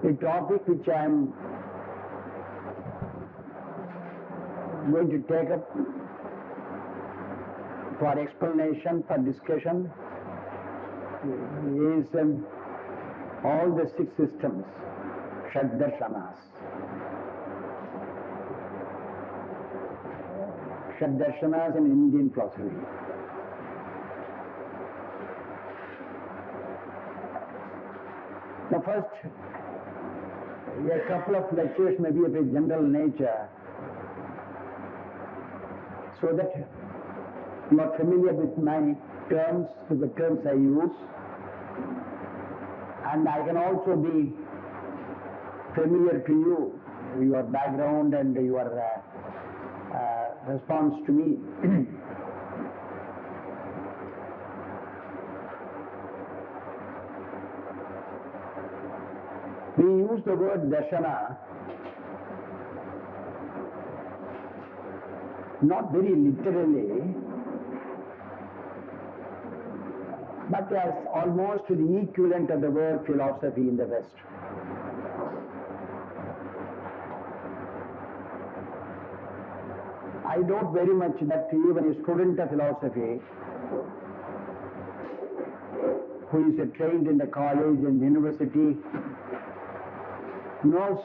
The topic which I am going to take up for explanation, for discussion, is all the six systems, Shad-darshanas. Shad-darshanas in Indian philosophy. Now first, a couple of lectures may be of a general nature, so that you are familiar with my terms, with the terms I use, and I can also be familiar to you, your background and your response to me. We use the word darshana not very literally, but as almost the equivalent of the word philosophy in the West. I doubt very much that even a student of philosophy who is trained in the college and university knows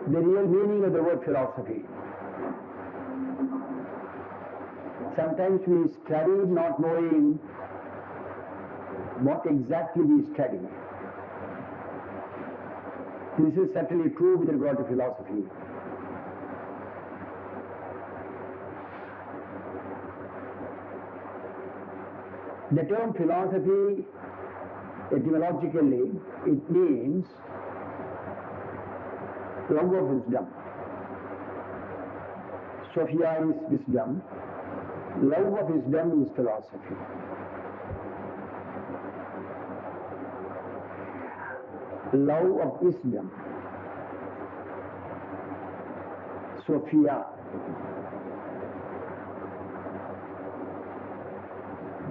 the real meaning of the word philosophy. Sometimes we study not knowing what exactly we study. This is certainly true with regard to philosophy. The term philosophy, etymologically, it means love of wisdom. Sophia is wisdom. Love of wisdom is philosophy. Love of wisdom. Sophia.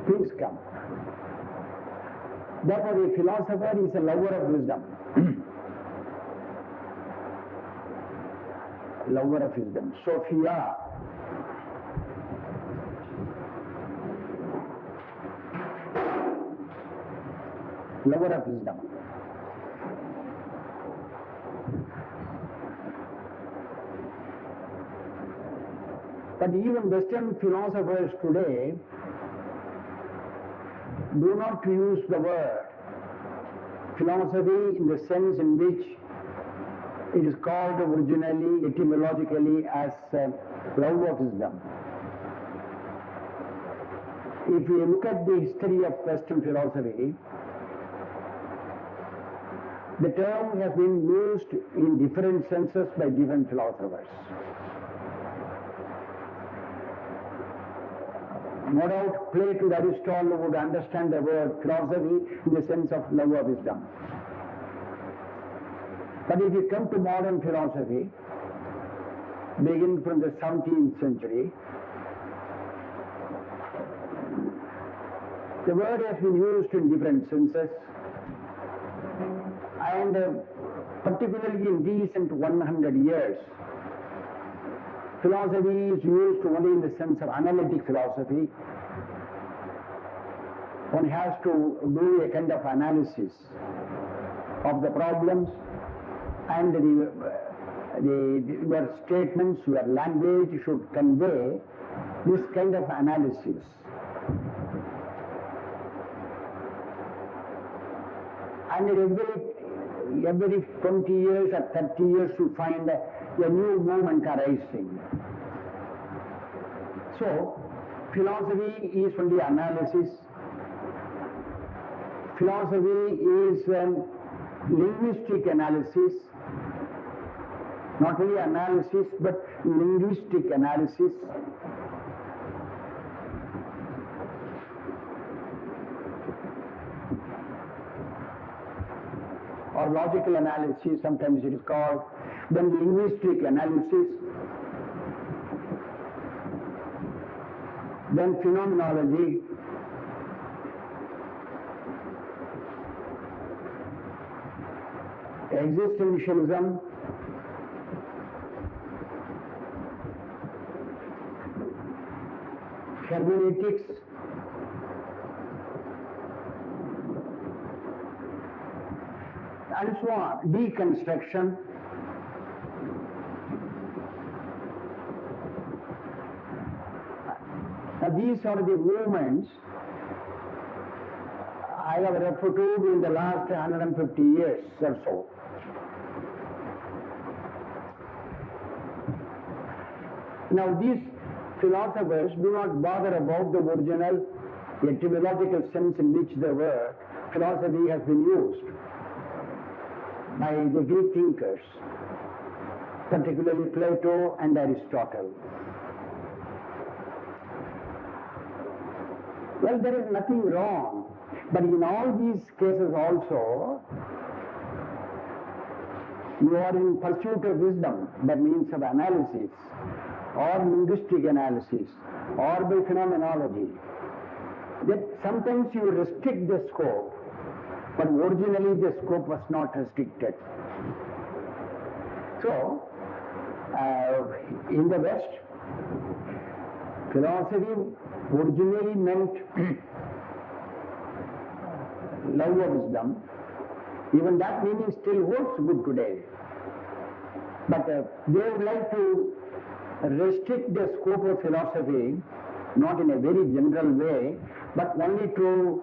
Things come. Therefore, a philosopher is a lover of wisdom. Lover of wisdom. Sophia. Lover of wisdom. But even Western philosophers today do not use the word philosophy in the sense in which it is called originally, etymologically, as love of wisdom. If we look at the history of Western philosophy, the term has been used in different senses by different philosophers. No doubt Plato and Aristotle would understand the word philosophy in the sense of love of wisdom. But if you come to modern philosophy, beginning from the 17th century, the word has been used in different senses, and particularly in recent 100 years, philosophy is used only in the sense of analytic philosophy. One has to do a kind of analysis of the problems, and your statements, your language should convey this kind of analysis. And every 20 years or 30 years you find a new movement arising. So, philosophy is only analysis. Philosophy is linguistic analysis, not only analysis but linguistic analysis. Or logical analysis, sometimes it is called, then linguistic analysis, then phenomenology, existentialism, hermeneutics, and so on, deconstruction. Now these are the movements I have referred to in the last 150 years or so. Now these philosophers do not bother about the original etymological sense in which the word philosophy has been used by the Greek thinkers, particularly Plato and Aristotle. Well, there is nothing wrong, but in all these cases also, you are in pursuit of wisdom by means of analysis, or linguistic analysis, or by phenomenology. That sometimes you restrict the scope, but originally the scope was not restricted. So, in the West, philosophy originally meant love of wisdom. Even that meaning still holds good today. But they would like to restrict the scope of philosophy, not in a very general way, but only to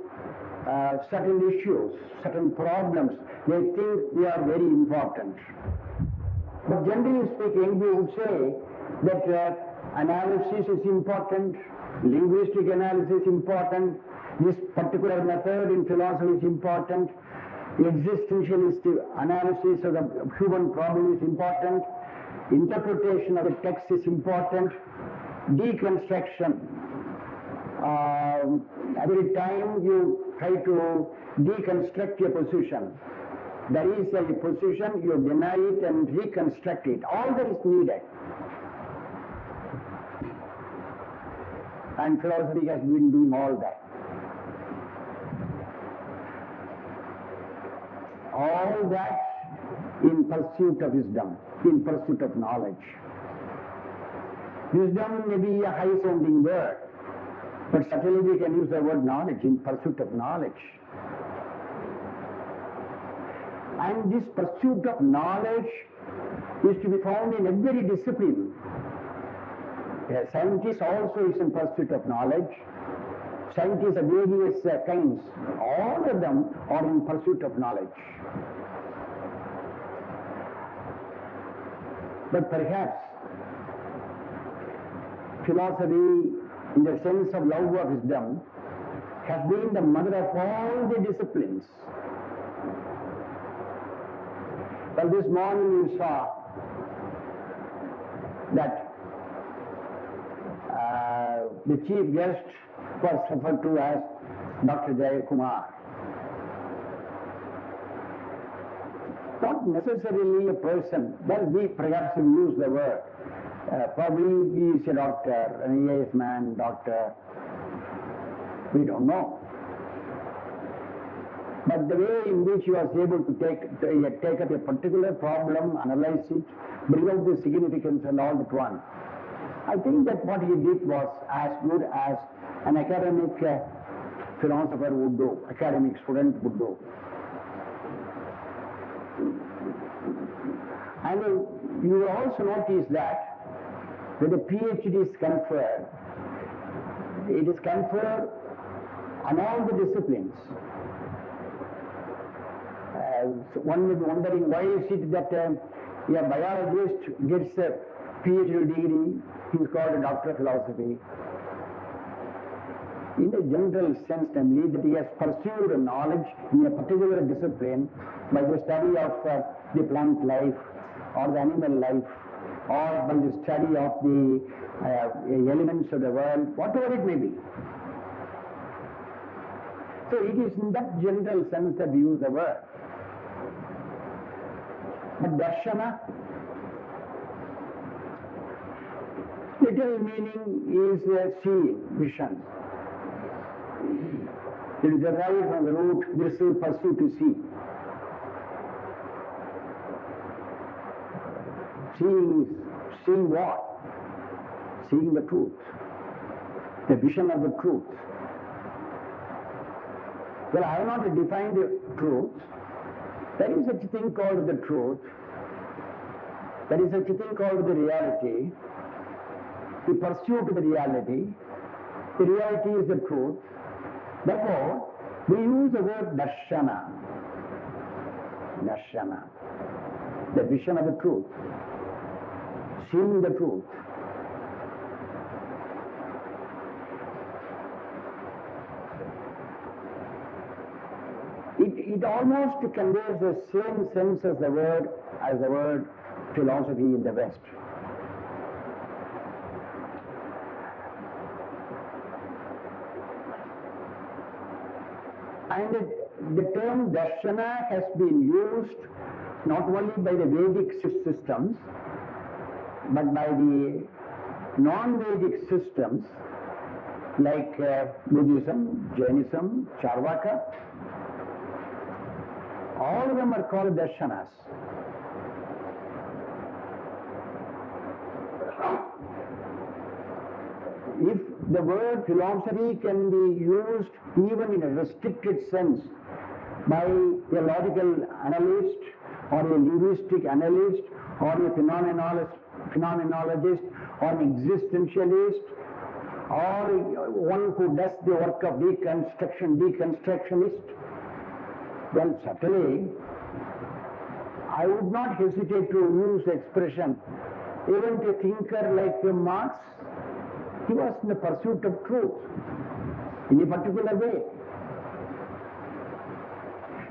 certain issues, certain problems. They think they are very important. But generally speaking, we would say that analysis is important, linguistic analysis is important, this particular method in philosophy is important, existentialist analysis of the human problem is important, interpretation of the text is important, deconstruction. Every time you try to deconstruct your position, there is a position, you deny it and reconstruct it. All that is needed. And philosophy has been doing all that. All that in pursuit of wisdom, in pursuit of knowledge. Wisdom may be a high-sounding word, but certainly we can use the word knowledge, in pursuit of knowledge. And this pursuit of knowledge is to be found in every discipline. A scientist also is in pursuit of knowledge. Scientists of various kinds, all of them are in pursuit of knowledge. But perhaps philosophy, in the sense of love of wisdom, has been the mother of all the disciplines. Well, this morning you saw that the chief guest was referred to as Dr. Jayakumar. Not necessarily a person, well, we perhaps will use the word. Probably he is a doctor, an EAS man, doctor. We don't know. But the way in which he was able to take up a particular problem, analyze it, bring out the significance and all that one, I think that what he did was as good as an academic philosopher would do, academic student would do. And you will also notice that when the PhD is conferred, it is conferred on all the disciplines. So one may be wondering, why is it that a biologist gets a PhD degree, he is called a doctor of philosophy. In a general sense, namely, that he has pursued knowledge in a particular discipline by the study of the plant life or the animal life, or by the study of the elements of the world, whatever it may be. So it is in that general sense that we use the word. But darshana, literal meaning is seeing, vision. It is derived from the root, this will pursue to see. Seeing what? Seeing the truth. The vision of the truth. Well, I have not defined the truth. There is such a thing called the truth. There is such a thing called the reality. The pursuit of the reality. The reality is the truth. Therefore, we use the word darshana. Darshana. The vision of the truth. Seeing the truth. It almost conveys the same sense as the word philosophy in the West. And the term darshana has been used not only by the Vedic systems, but by the non-Vedic systems like Buddhism, Jainism, Charvaka. All of them are called darshanas. If the word philosophy can be used even in a restricted sense by a logical analyst or a linguistic analyst or a phenomenologist or an existentialist or one who does the work of deconstructionist, well, certainly, I would not hesitate to use the expression, even a thinker like Marx, he was in the pursuit of truth in a particular way.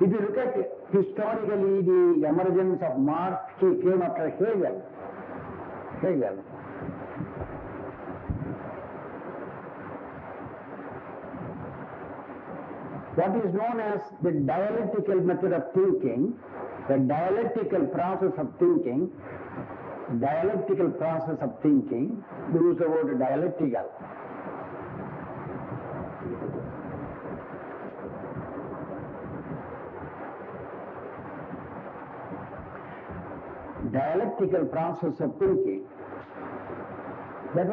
If you look at historically the emergence of Marx, he came after Hegel. What is known as the dialectical method of thinking, the dialectical process of thinking, we use the word dialectical. Dialectical process of thinking. That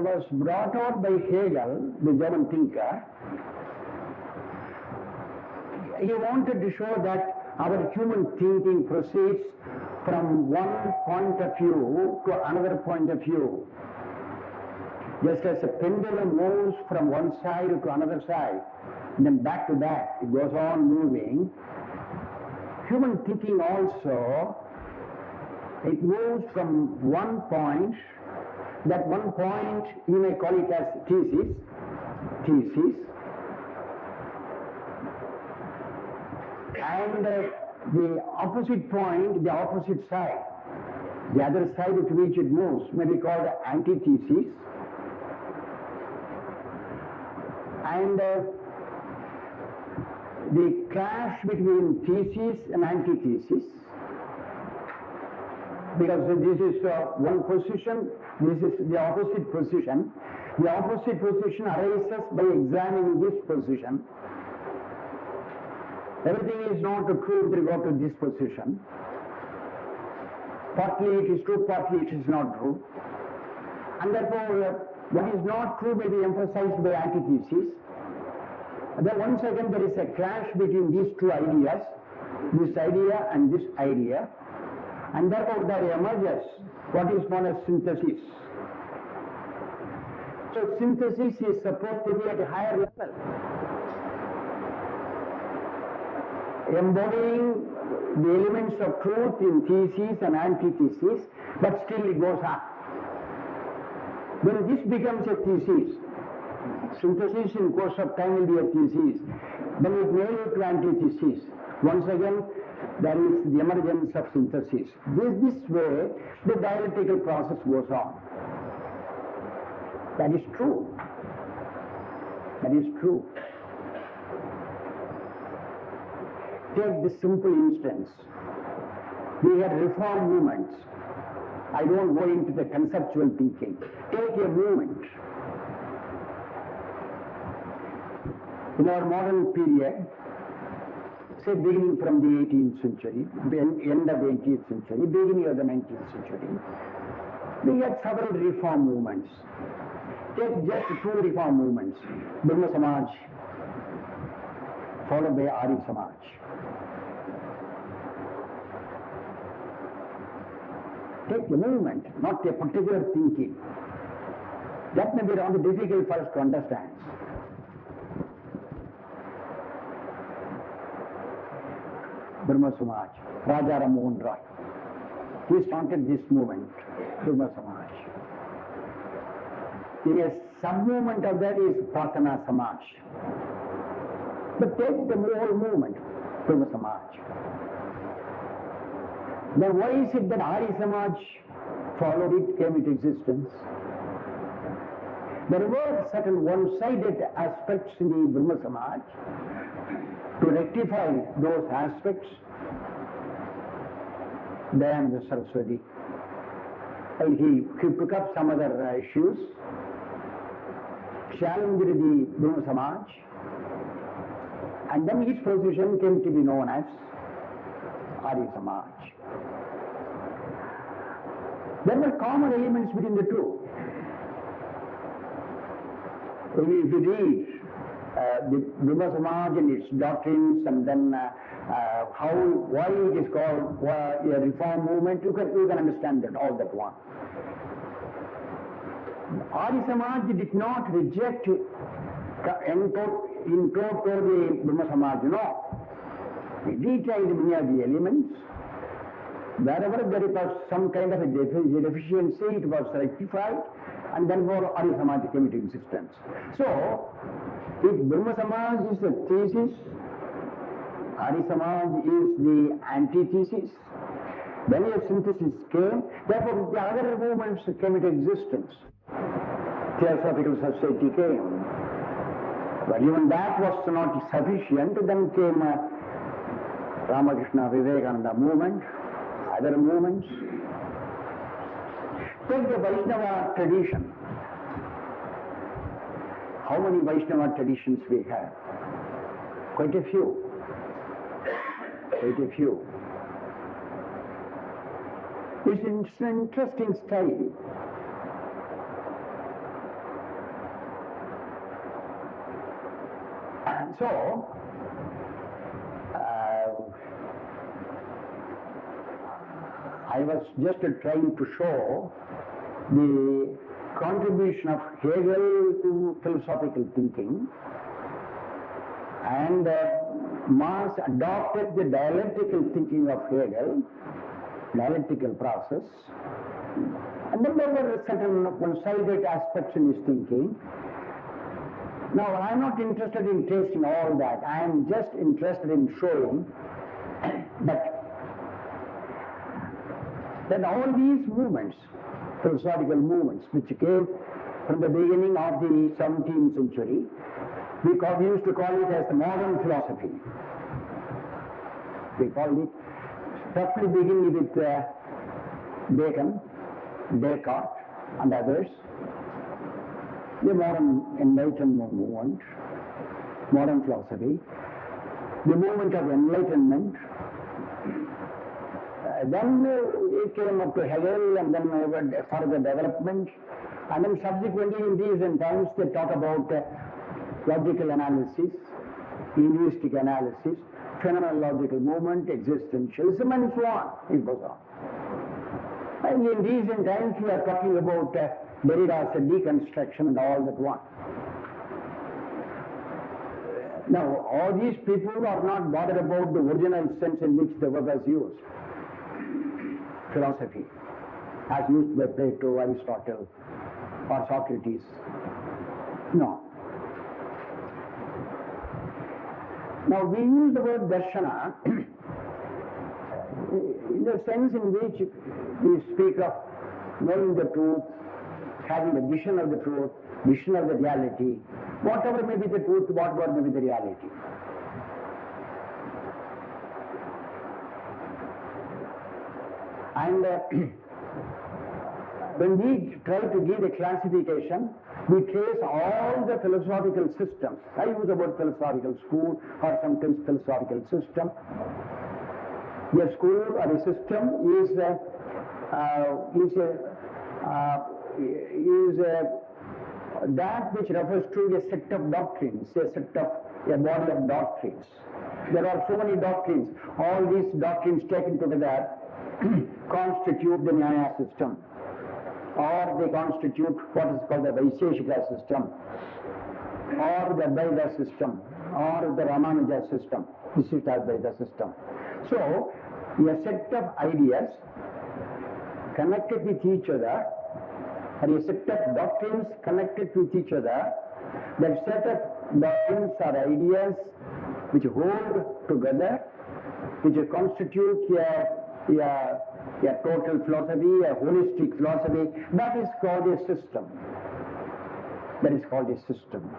was brought out by Hegel, the German thinker. He wanted to show that our human thinking proceeds from one point of view to another point of view. Just as a pendulum moves from one side to another side, and then back to back, it goes on moving. Human thinking also, it moves from one point. That one point, you may call it as thesis, and the opposite point, the opposite side, the other side to which it moves, may be called antithesis, and the clash between thesis and antithesis, because this is one position, this is the opposite position. The opposite position arises by examining this position. Everything is not true with regard to this position. Partly it is true, partly it is not true. And therefore, what is not true may be emphasized by antithesis. Then once again there is a clash between these two ideas, this idea and this idea. And therefore there emerges what is known as synthesis. So synthesis is supposed to be at a higher level, embodying the elements of truth in thesis and antithesis, but still it goes up. When this becomes a thesis, synthesis in course of time will be a thesis, then it may lead to antithesis. Once again, there is the emergence of synthesis. This way, the dialectical process goes on. That is true. That is true. Take this simple instance. We had reform movements. I don't go into the conceptual thinking. Take a movement. In our modern period, say beginning from the 18th century, end of the 18th century, beginning of the 19th century, we had several reform movements. Take just two reform movements, Brahma Samaj, followed by Adi Samaj. Take a movement, not a particular thinking. That may be rather difficult for us to understand. Brahma Samaj, Raja Ram Mohan Roy. He started this movement, Brahma Samaj. A sub-movement of that is Pratana Samaj. But take the whole movement, Brahma Samaj. Then why is it that Adi Samaj followed it, came into existence? There were certain one-sided aspects in the Brahma Samaj. To rectify those aspects, Dayananda Saraswati, and he took up some other issues, challenged the Brahma Samaj, and then his position came to be known as Adi Samaj. There were common elements between the two. If you read the Brahma Samaj and its doctrines, and then why it is called a reform movement, you can understand that, all that one. Adi Samaj did not reject in total the Brahma Samaj, no. It retained many of the elements. Wherever there was some kind of a deficiency, it was rectified, and then more Adi Samaj came into existence. So, if Brahma Samaj is the thesis, Adi Samaj is the antithesis, then a synthesis came, therefore the other movements came into existence. Theosophical Society came. But even that was not sufficient, then came Ramakrishna Vivekananda movement, other movements. Take the Vaishnava tradition. How many Vaishnava traditions we have? Quite a few. Quite a few. It's an interesting study. And so, I was just trying to show the contribution of Hegel to philosophical thinking, and Marx adopted the dialectical thinking of Hegel, dialectical process, and then there were certain one-sided aspects in his thinking. Now, I am not interested in tasting all that. I am just interested in showing that all these movements, philosophical movements, which came from the beginning of the 17th century, we used to call it as the modern philosophy. We called it, roughly beginning with Bacon, Descartes, and others, the modern enlightenment movement, modern philosophy, the movement of enlightenment. Then it came up to Hegel, and then further development, and then subsequently in recent times they talk about logical analysis, linguistic analysis, phenomenological movement, existentialism, and so on. It goes on. And in recent times we are talking about Derrida's deconstruction and all that one. Now, all these people are not bothered about the original sense in which the word was used. Philosophy, as used by Plato, Aristotle, or Socrates. No. Now, we use the word darshana in the sense in which we speak of knowing the truth, having a vision of the truth, vision of the reality, whatever may be the truth, whatever may be the reality. And when we try to give a classification, we trace all the philosophical systems. I use the word philosophical school or sometimes philosophical system. A school or a system is that which refers to a set of doctrines, a body of doctrines. There are so many doctrines. All these doctrines taken together constitute the Nyaya system, or they constitute what is called the Vaisheshika system, or the Advaita system, or the Ramanuja system, Vishishtadvaita system. So, a set of ideas connected with each other, or a set of doctrines connected with each other, that set of doctrines or ideas which hold together, which constitute a total philosophy, a holistic philosophy, that is called a system. That is called a system.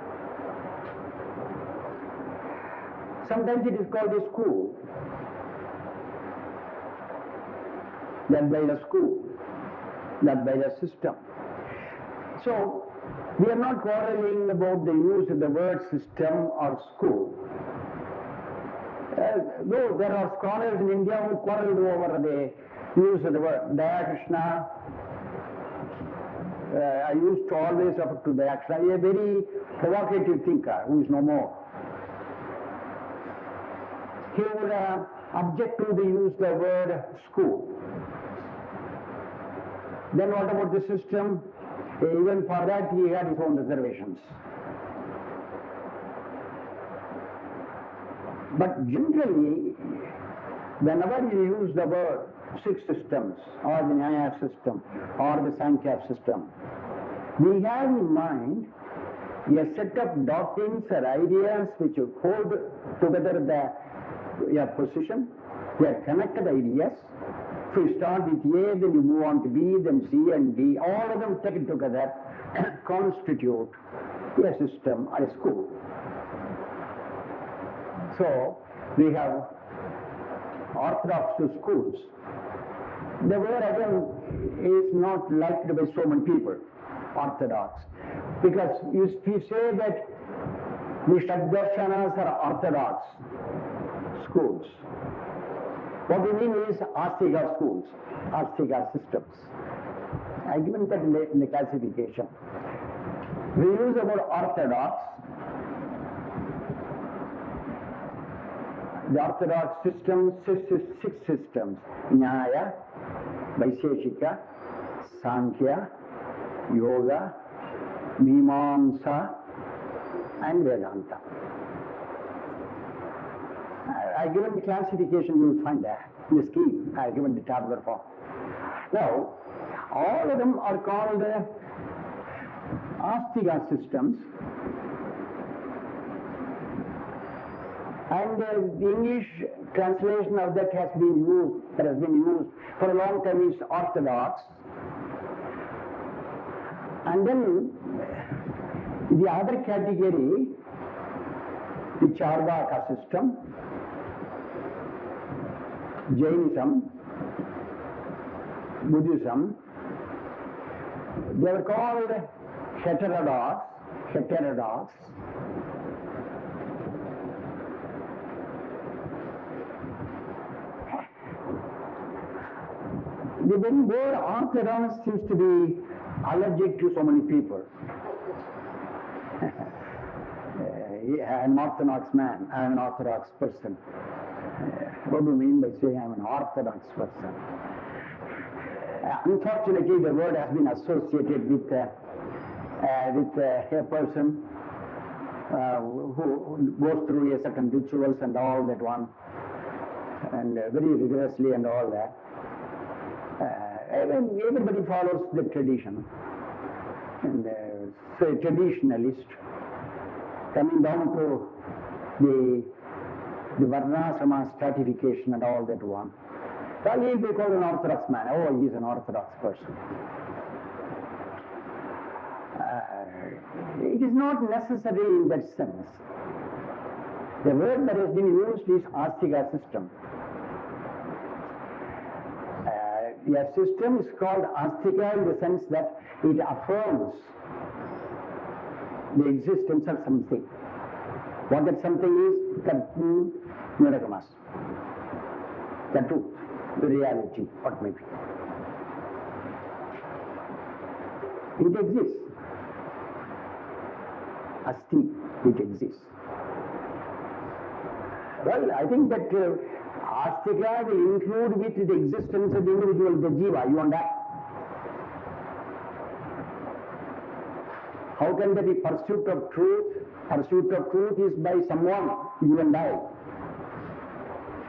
Sometimes it is called a school. That by the school, that by the system. So, we are not quarreling about the use of the word system or school. Though there are scholars in India who quarreled over the use of the word Darshana. I used to always refer to Darshana, a very provocative thinker who is no more. He would object to the use of the word school. Then what about the system? Even for that he had his own reservations. But generally, whenever you use the word six systems, or the Nyaya system, or the Sankhya system, we have in mind a set of doctrines or ideas which hold together your position. They are connected ideas. If you start with A, then you move on to B, then C and D. All of them taken together constitute a system or a school. So, we have orthodox schools. The word again is not liked by so many people, orthodox. Because if you say that the Shad-darshanas are orthodox schools, what we mean is Astika schools, Astika systems. I given that in the classification. We use the word orthodox. The orthodox system, six systems: Nyaya, Vaisheshika, Sankhya, Yoga, Mimamsa, and Vedanta. I given the classification, you will find that in the scheme. I given the tabular form. Now, all of them are called Astika systems. And the English translation of that has been used for a long time, is orthodox. And then the other category, the Charvaka system, Jainism, Buddhism, they are called heterodox. The very word orthodox seems to be allergic to so many people. I'm an orthodox man, I'm an orthodox person. What do you mean by saying I'm an orthodox person? Unfortunately, the word has been associated with a person who goes through a certain rituals and all that one, and very rigorously and all that. Everybody follows the tradition, and so a traditionalist, coming down to the varnashrama stratification and all that one. So he will be called an orthodox man. Oh, he is an orthodox person. It is not necessary in that sense. The word that has been used is Astika system. A system is called Astika in the sense that it affirms the existence of something. What that something is, Tatu Niragamas. Tatu, the reality, what may be. It exists. Asti, it exists. Well, I think that Astika will include with the existence of the individual, the jiva, you and I. How can there be pursuit of truth? Pursuit of truth is by someone, you and I.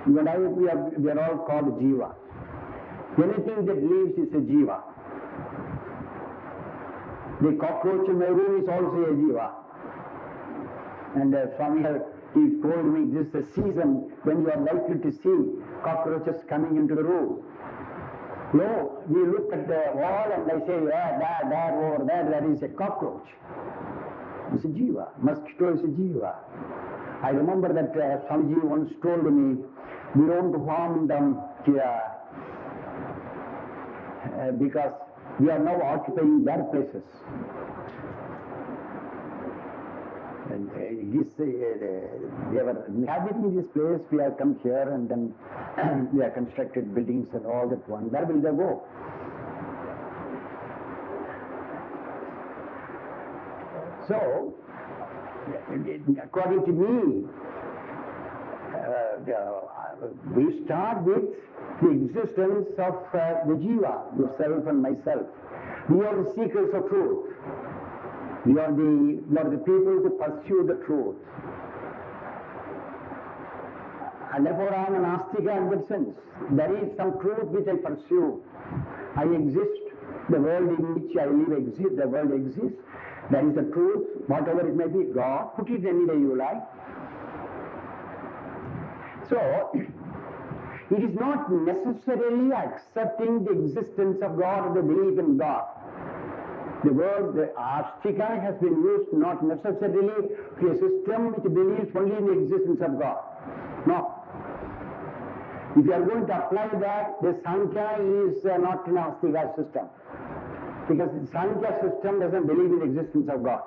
You and I, we are all called jiva. Anything that lives is a jiva. The cockroach in my room is also a jiva. And Swami, he told me this is the season when you are likely to see cockroaches coming into the room. No, we look at the wall and I say, yeah, that over there, that is a cockroach. It's a jiva. Mosquito is a jiva. I remember that Swamiji once told me, we don't harm them here because we are now occupying their places. And they were inhabiting this place, we have come here and then we have constructed buildings and all that one. Where will they go? So, according to me, we start with the existence of the jiva, yourself and myself. We are the seekers of truth. We are the people to pursue the truth. And therefore I am an astika in that sense. There is some truth which I pursue. I exist. The world in which I live exists. The world exists. That is the truth, whatever it may be. God, put it any way you like. So, it is not necessarily accepting the existence of God or the belief in God. The word the astika has been used not necessarily to a system which believes only in the existence of God. No. If you are going to apply that, the Sankhya is not an astika system. Because the Sankhya system doesn't believe in the existence of God.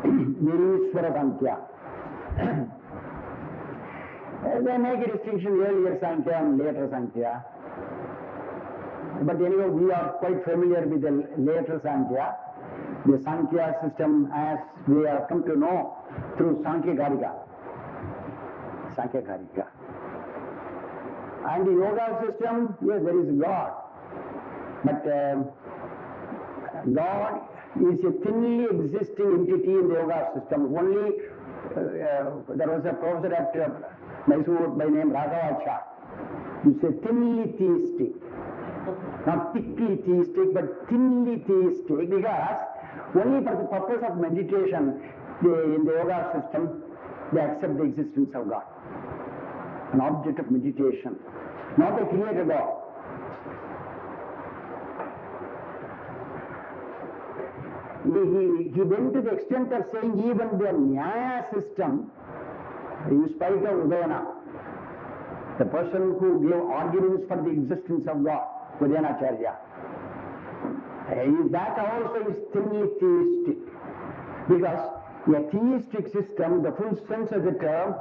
Nirishwara Sankhya. They make a distinction earlier Sankhya and later Sankhya. But anyway, we are quite familiar with the later Sankhya. The Sankhya system as we have come to know through Sankhya Karika. Sankhya Karika. And the yoga system, yes, there is God. But God is a thinly existing entity in the yoga system. Only there was a professor at Mysore by name Raghavacharya. He said thinly theistic. Not thickly theistic, but thinly theistic, because only for the purpose of meditation, in the yoga system, they accept the existence of God. An object of meditation, not a creator God. He went to the extent of saying even the Nyaya system, in spite of Udayana, the person who gave arguments for the existence of God, Udayana, that also is thinly theistic. Because a theistic system, the full sense of the term,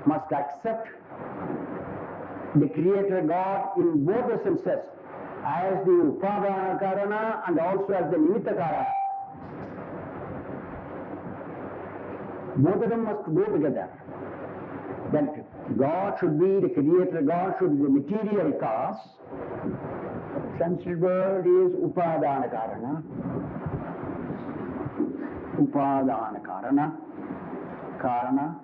must accept the creator God in both the senses, as the Upadana Karana and also as the Nimitta Karana. Both of them must go together. That God should be the creator, God should be the material cause. Sanskrit word is Upadana Karana. Upadana Karana. Karana.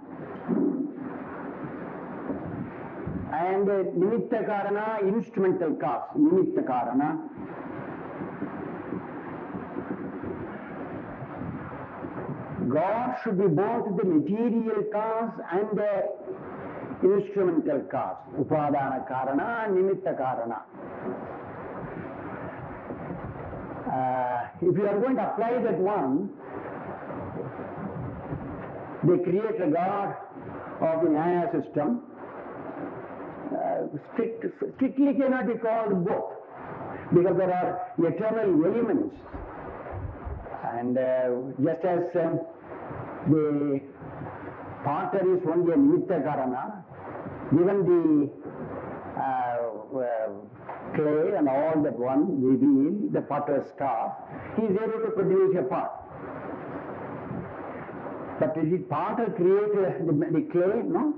And Nimitta Karana, instrumental cause. Nimitta Karana. God should be both the material cause and the instrumental cause. Upadana Karana and Nimitta Karana. If you are going to apply that one, the creator God of the Nyaya system strictly cannot be called both, because there are eternal elements. And just as the potter is only a nimitta karana. Given the clay and all that one, the wheel, the potter's staff, he is able to produce a pot. But did the potter create the clay? No.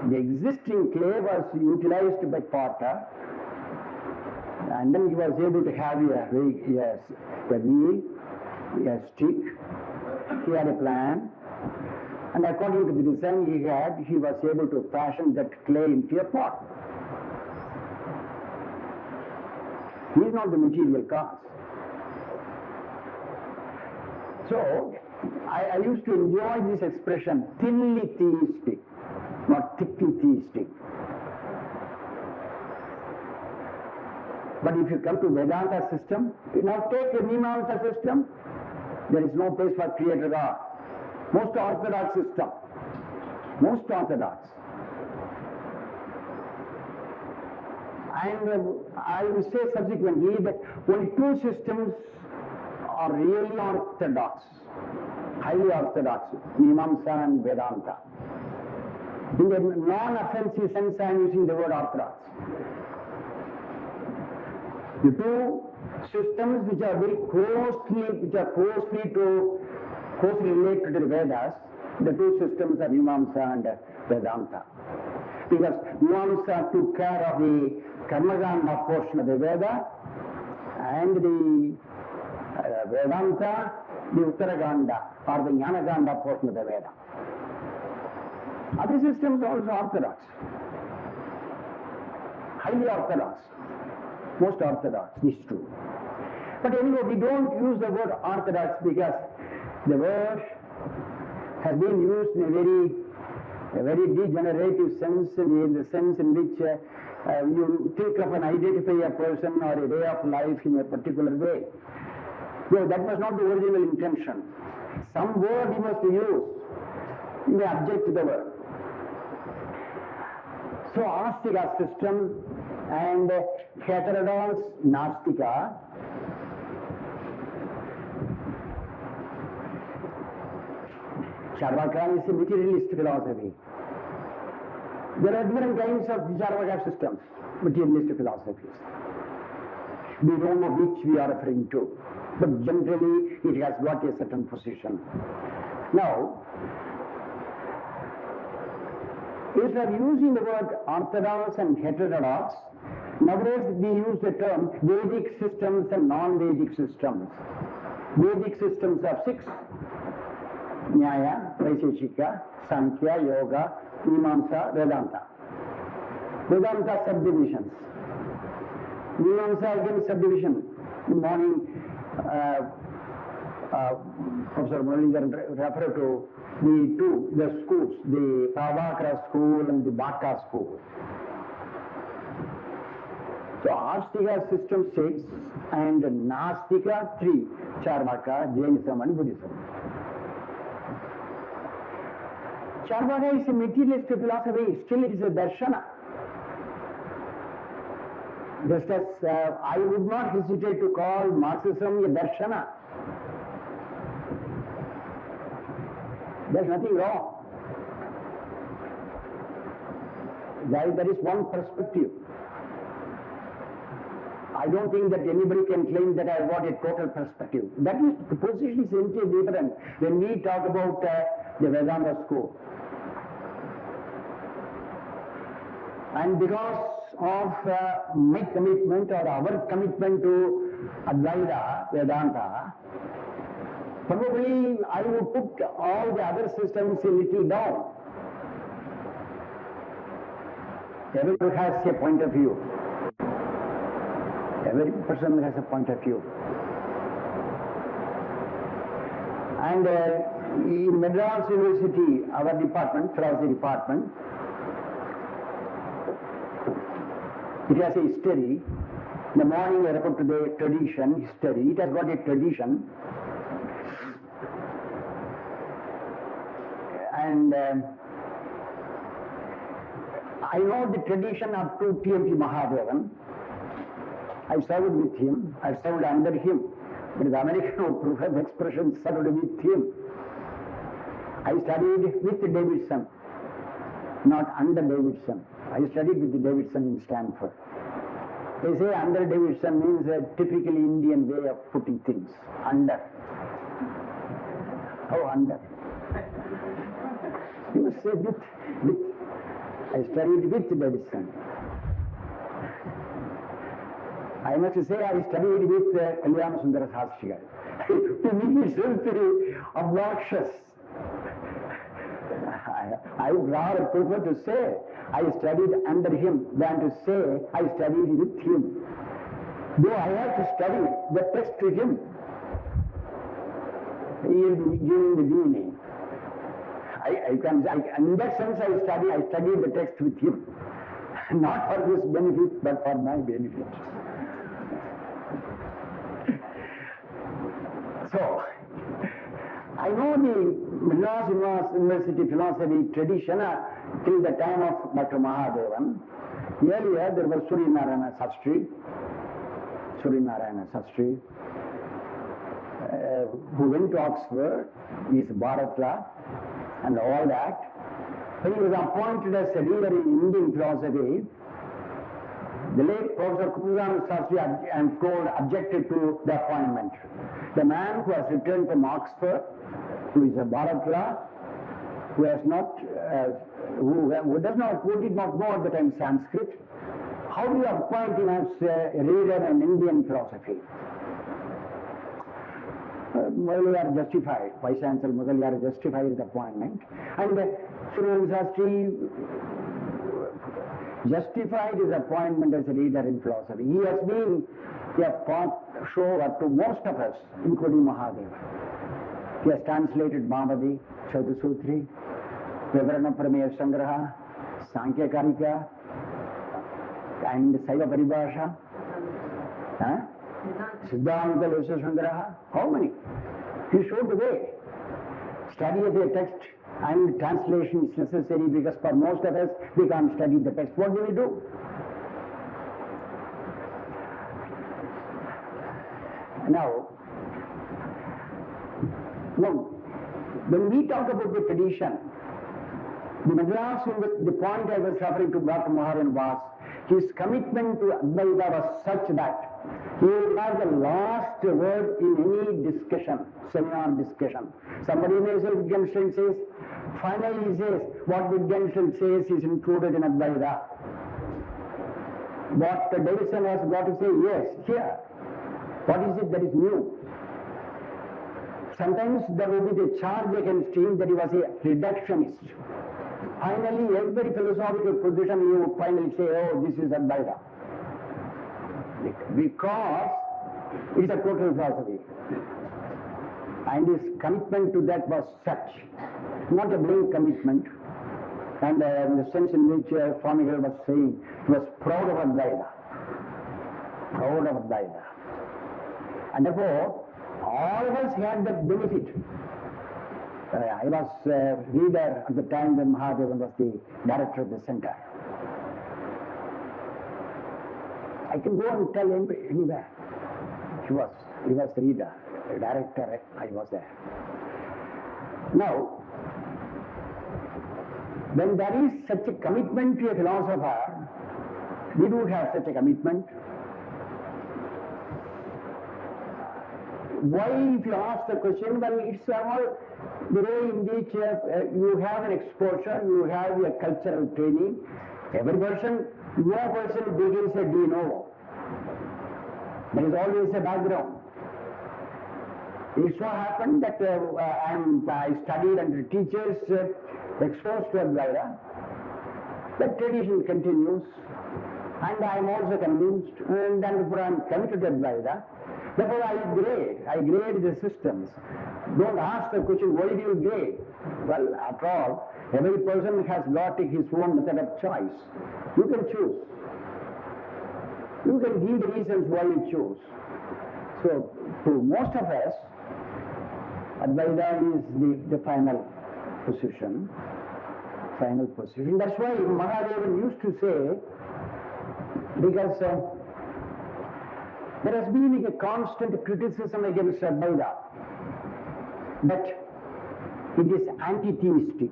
The existing clay was utilized by potter, and then he was able to have a wheel, a stick. He had a plan, and according to the design he had, he was able to fashion that clay into a pot. He is not the material cause. So, I used to enjoy this expression, thinly theistic, not thickly theistic. But if you come to Vedanta system, now take the Mimamsa system, there is no place for creator God. Most orthodox system, most orthodox. And I will say subsequently that only two systems are really orthodox, highly orthodox, Mimamsa and Vedanta. In the non-offensive sense, I am using the word orthodox. The two systems which are very closely related to the Vedas, the two systems are Mimamsa and Vedanta. Because Mimamsa took care of the Karmakanda portion of the Veda, and the Vedanta, the Uttarakanda or the Jnanakanda portion of the Veda. Other systems are also orthodox, highly orthodox, most orthodox, this is true. But anyway, we don't use the word orthodox because the word has been used in a very degenerative sense, in the sense in which you think of and identify a person or a way of life in a particular way. No, that was not the original intention. Some word you must use, you may object to the word. So, Astika system and heterodox Nastika, Charvaka is a materialist philosophy. There are different kinds of Charvaka systems, materialist philosophies. We don't know which we are referring to, but generally it has got a certain position. Now, instead of using the word orthodox and heterodox, nowadays we use the term Vedic systems and non-Vedic systems. Vedic systems are 6. Nyaya, Vaisheshika, Sankhya, Yoga, Mimamsa, Vedanta. Vedanta subdivisions. Mimamsa again subdivision. In the morning, Professor Muralidharan referred to the schools, the Prabhakara school and the Bhatta school. So Astika system 6 and Nastika 3, Charvaka, Jainism and Buddhism. Charvaka is a materialist philosophy, still it is a Darshana. Just as I would not hesitate to call Marxism a Darshana. There is nothing wrong. There is one perspective. I don't think that anybody can claim that I have got a total perspective. That is, the position is entirely different when we talk about the Vedanta school. And because of my commitment or our commitment to Advaita Vedanta, probably I would put all the other systems a little down. Everyone has a point of view. Every person has a point of view. And in Madras University, our department, philosophy department, it has a history. In the morning I refer to the tradition, history. It has got a tradition. And I know the tradition up to T.M.P. Mahadevan. I served with him, I served under him. But the American expression served with him. I studied with Davidson, not under Davidson. I studied with Davidson in Stanford. They say under Davidson means a typically Indian way of putting things. Under. Oh, under. You must say with. I studied with Davidson. I must say I studied with Kalyana Sundara Shastrigal. To me it's very obnoxious. I would rather prefer to say I studied under him than to say I studied with him. Though I have to study the text to him, he will be giving the meaning. In that sense I studied the text with him. Not for his benefit, but for my benefit. So, I know the Madras University philosophy tradition till the time of Dr. Mahadevan. Earlier there was Sri Narayana Sastri, who went to Oxford, is Bharatla and all that. When he was appointed as a leader in Indian philosophy, the late Professor Kupuzan Sastri, I am told, objected to the appointment. The man who has returned from Oxford, who is a Bharatla, who did not know at the time Sanskrit, how do you appoint him as a leader in Indian philosophy? Mudaliar justified, Vice Chancellor Mudaliar justified his appointment, and Sri Sastri justified his appointment as a leader in philosophy. He has been a show to most of us, including Mahadeva. He has translated Bhavadi, Chaudhusutri, Vivarana Prameya Sangraha, Sankhya Karika, and Saiva Paribhasha, Siddhanta Lesha Sangraha. How many? He showed the way. Study of the text and translation is necessary because for most of us, we can't study the text. What do we do? Now, when we talk about the tradition, the Madras, the point I was referring to Dr. Maharan was, his commitment to Advaita was such that he would have the last word in any discussion, seminar discussion. Somebody may say Wittgenstein says, finally he says, what Wittgenstein says is included in Advaita. What Davidson has got to say, yes, here. What is it that is new? Sometimes there will be the charge against him that he was a reductionist. Finally, every philosophical position you would finally say, oh, this is Advaita. Because it is a total philosophy. And his commitment to that was such, not a blind commitment. And in the sense in which Swamigal was saying, he was proud of Advaita. Proud of Advaita. And therefore, all of us had that benefit. I was leader at the time when Mahadevan was the director of the center. I can go and tell anywhere. He was the leader, the director, I was there. Now, when there is such a commitment to a philosopher, we do have such a commitment. Why, if you ask the question, well, it's all the way in which you have an exposure, you have a cultural training. Every person, no person begins a de novo. There is always a background. It so happened that I studied under teachers exposed to Advaita. That tradition continues, and I am also convinced, and therefore I am committed to Advaita. Therefore I grade the systems. Don't ask the question, why do you grade? Well, after all, every person has got his own method of choice. You can choose. You can give the reasons why you choose. So, to most of us, Advaita is the final position. Final position. That's why Mahadevan used to say, because there has been a constant criticism against Advaita, that It is anti-theistic.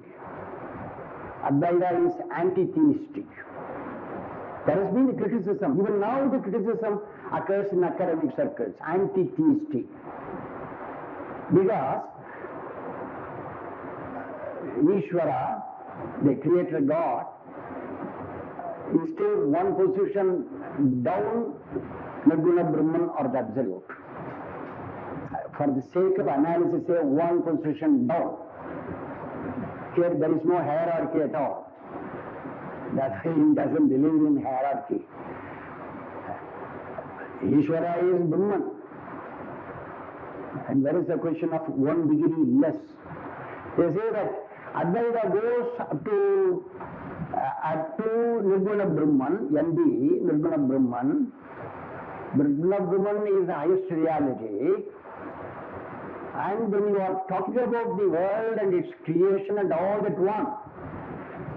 Advaita is anti-theistic. There has been a criticism. Even now the criticism occurs in academic circles. Anti-theistic. Because Ishvara, the creator God, is still one position down Nirguna Brahman or the Absolute. For the sake of analysis, say one position down. Here there is no hierarchy at all. That's why he doesn't believe in hierarchy. Ishvara is Brahman. And there is a question of 1 degree less. They say that Advaita goes up to Nirguna Brahman, NB, Nirguna Brahman. Nirguna Brahman is the highest reality. And when you are talking about the world and its creation and all that one,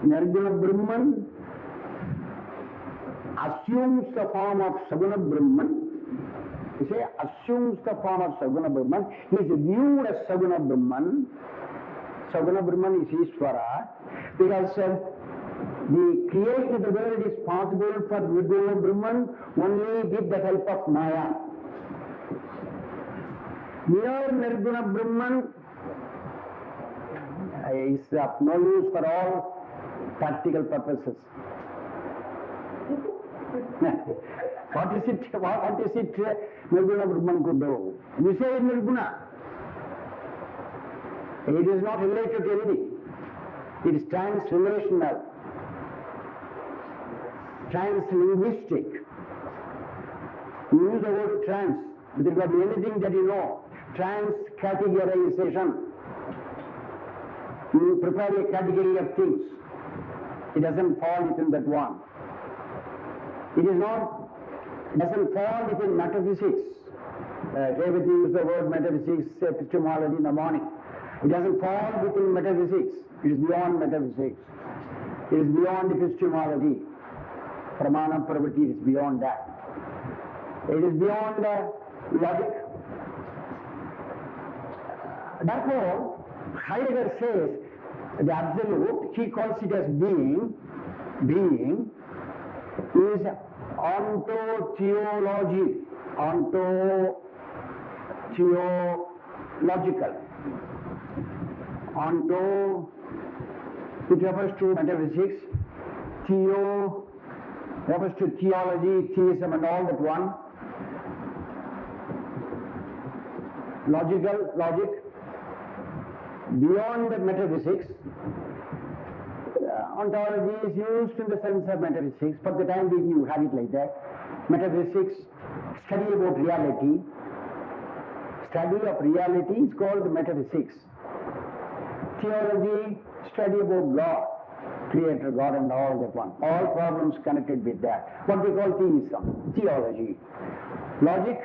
Nirguna Brahman assumes the form of Saguna Brahman. You say, assumes the form of Saguna Brahman. He is viewed as Saguna Brahman. Saguna Brahman is Ishvara. Because the creation of the world is possible for Nirguna Brahman only with the help of Maya. Mere Nirguna Brahman is of no use for all practical purposes. What is it Nirguna Brahman could do? You say Nirguna. It is not related to anything. It is trans-relational, trans-linguistic. You use the word trans, but it could be anything that you know. Trans-categorization. You prepare a category of things. It doesn't fall within that one. It is not, doesn't fall within metaphysics. Revati used the word metaphysics, epistemology in the morning. It doesn't fall within metaphysics. It is beyond metaphysics. It is beyond epistemology. Pramana pravati is beyond that. It is beyond logic. Therefore, Heidegger says the absolute, he calls it as being is ontotheology, ontotheological. Onto, it refers to metaphysics, theo refers to theology, theism and all that one. Logic, beyond metaphysics. Ontology is used in the sense of metaphysics. For the time being you have it like that. Metaphysics, study about reality. Study of reality is called metaphysics. Theology, study about God, Creator God and all that one. All problems connected with that. What we call theism, theology. Logic,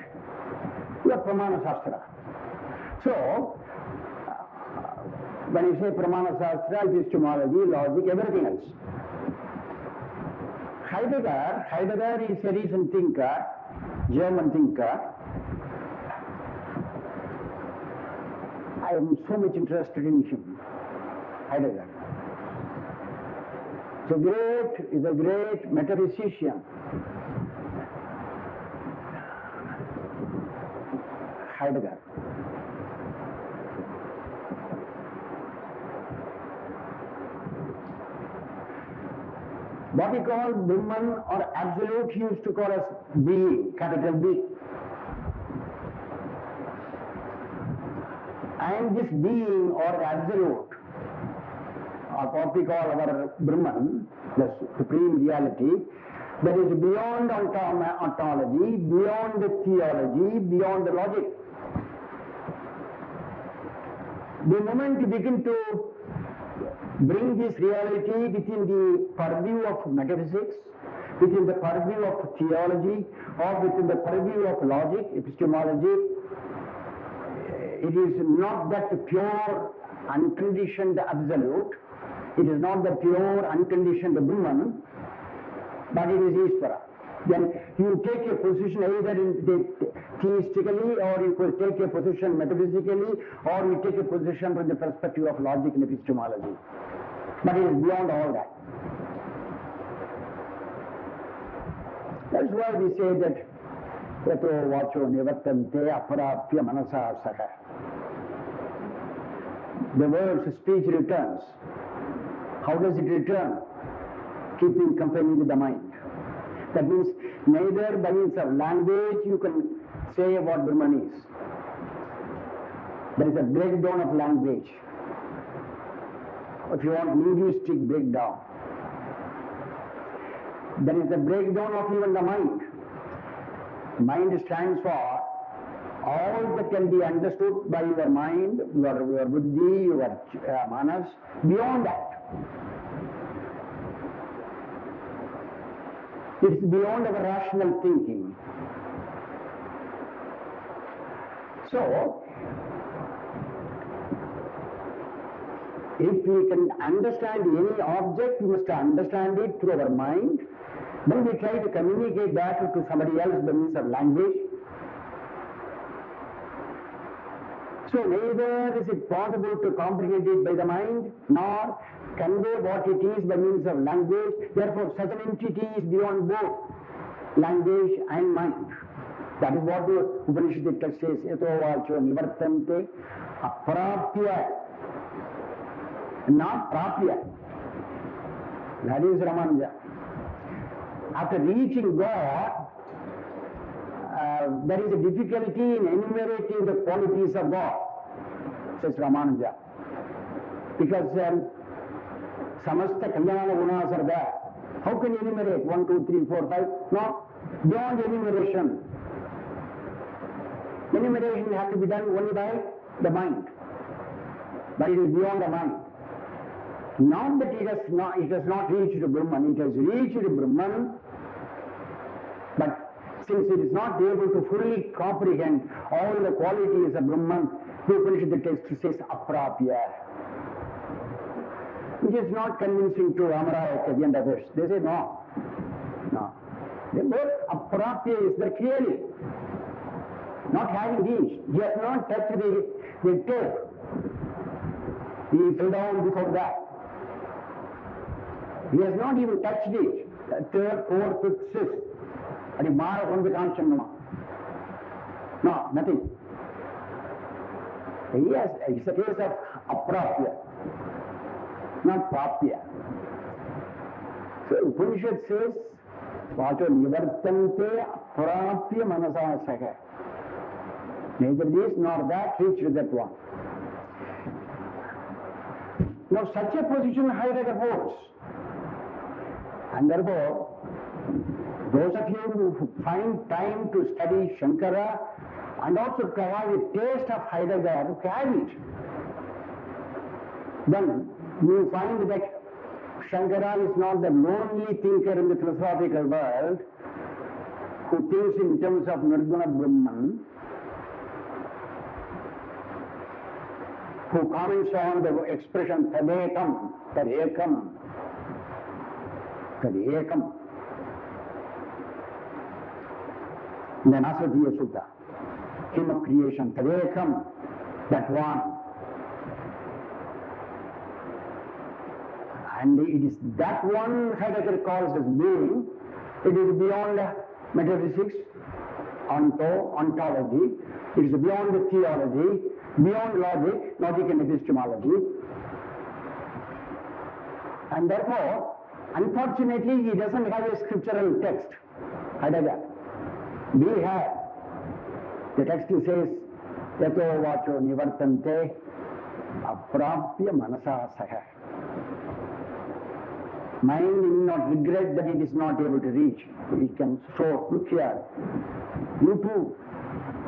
you have Pramana Shastra. So, when you say Pramana Shastra, epistemology, logic, everything else. Heidegger is a recent thinker, German thinker. I am so much interested in him, Heidegger. He's a great metaphysician. Heidegger. What we call Brahman or Absolute, he used to call as being, capital B. And this being or Absolute, or what we call our Brahman, the supreme reality, that is beyond ontology, beyond the theology, beyond the logic. The moment you begin to bring this reality within the purview of metaphysics, within the purview of theology, or within the purview of logic, epistemology, it is not that pure, unconditioned absolute, it is not the pure, unconditioned Brahman, but it is Ishvara. then you take a position either in theistically, or you could take a position metaphysically, or you take a position from the perspective of logic and epistemology. But it is beyond all that. That's why we say that yato vacho nivartante aparapya manasa saha. The word's speech returns. How does it return? Keeping company with the mind. That means neither by means of language you can say what Brahman is. There is a breakdown of language. If you want linguistic breakdown, there is a breakdown of even the mind. Mind stands for all that can be understood by your mind, your buddhi, your manas, beyond that. It is beyond our rational thinking. So, if we can understand any object, we must understand it through our mind. Then we try to communicate that to somebody else by means of language. So neither is it possible to comprehend it by the mind, nor convey what it is by means of language. Therefore, such an entity is beyond both language and mind. That is what the Upanishad text says, yato vacho nivartante aprapya, not prapya. That is Ramanuja. After reaching God, there is a difficulty in enumerating the qualities of God, says Ramanuja. Because samasta kalyana gunas are there. How can you enumerate 1, 2, 3, 4, 5? No, beyond enumeration. Enumeration has to be done only by the mind. But it is beyond the mind. Not that it has not reached Brahman, it has reached Brahman, but since it is not able to fully comprehend all the qualities of Brahman, the Upanishad text says aprapya. Which is not convincing to Amarayaka and others. They say no. No. The word aprapya is there clearly. Not having reached. He has not touched the tape. He fell down before that. He has not even touched it. Third, fourth, fifth, sixth. And he mara on the Kanchanama. No, nothing. Yes, it's a case of aprapya, not prapya. So Upanishad says, vacho nivartante aprapya manasa saha. Neither this nor that reached that one. Now such a position Heidegger holds. And therefore, those of you who find time to study Shankara and also to have a taste of Heidegger, have it. Then you find that Shankara is not the lonely thinker in the philosophical world who thinks in terms of Nirguna Brahman, who comments on the expression tadekam, tadekam, tadekam. In the Nasadiya Sutta, hymn of creation, tadekam, that one. And it is that one Heidegger calls as being. It is beyond metaphysics, ontology. It is beyond the theology, beyond logic and epistemology. And therefore, unfortunately, he doesn't have a scriptural text, Heidegger. We have. The text says, yato vacho nivartante aprapya manasa saha. Mind will not regret that it is not able to reach. It can show, look here, you too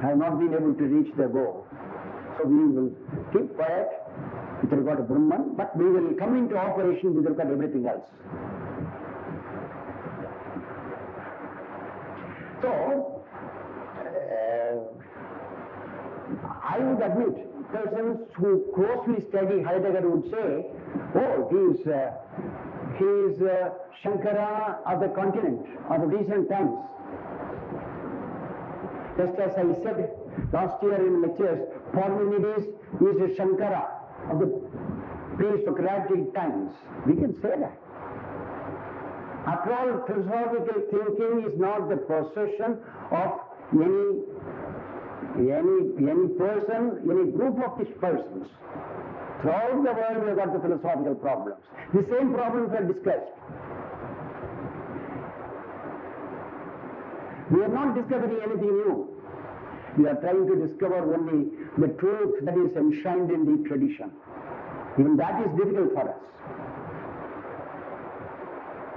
have not been able to reach the goal. So we will keep quiet with regard to Brahman, but we will come into operation with regard to everything else. So, I would admit, persons who closely study Heidegger would say, oh, He is Shankara of the continent of recent times. Just as I said last year in lectures, Parmenides is a Shankara of the pre-Socratic times. We can say that. After all, philosophical thinking is not the possession of any person, any group of these persons. Throughout the world we have got the philosophical problems. The same problems are discussed. We are not discovering anything new. We are trying to discover only the truth that is enshrined in the tradition. Even that is difficult for us.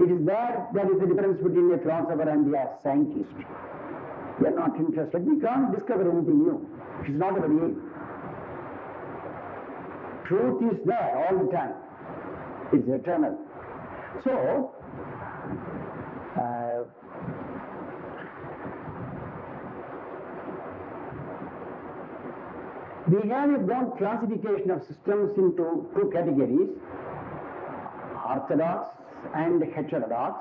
It is that is the difference between a philosopher and a scientist. We are not interested. We can't discover anything new. It is not our aim. Truth is there all the time. It's eternal. So, we have a broad classification of systems into two categories, orthodox and heterodox,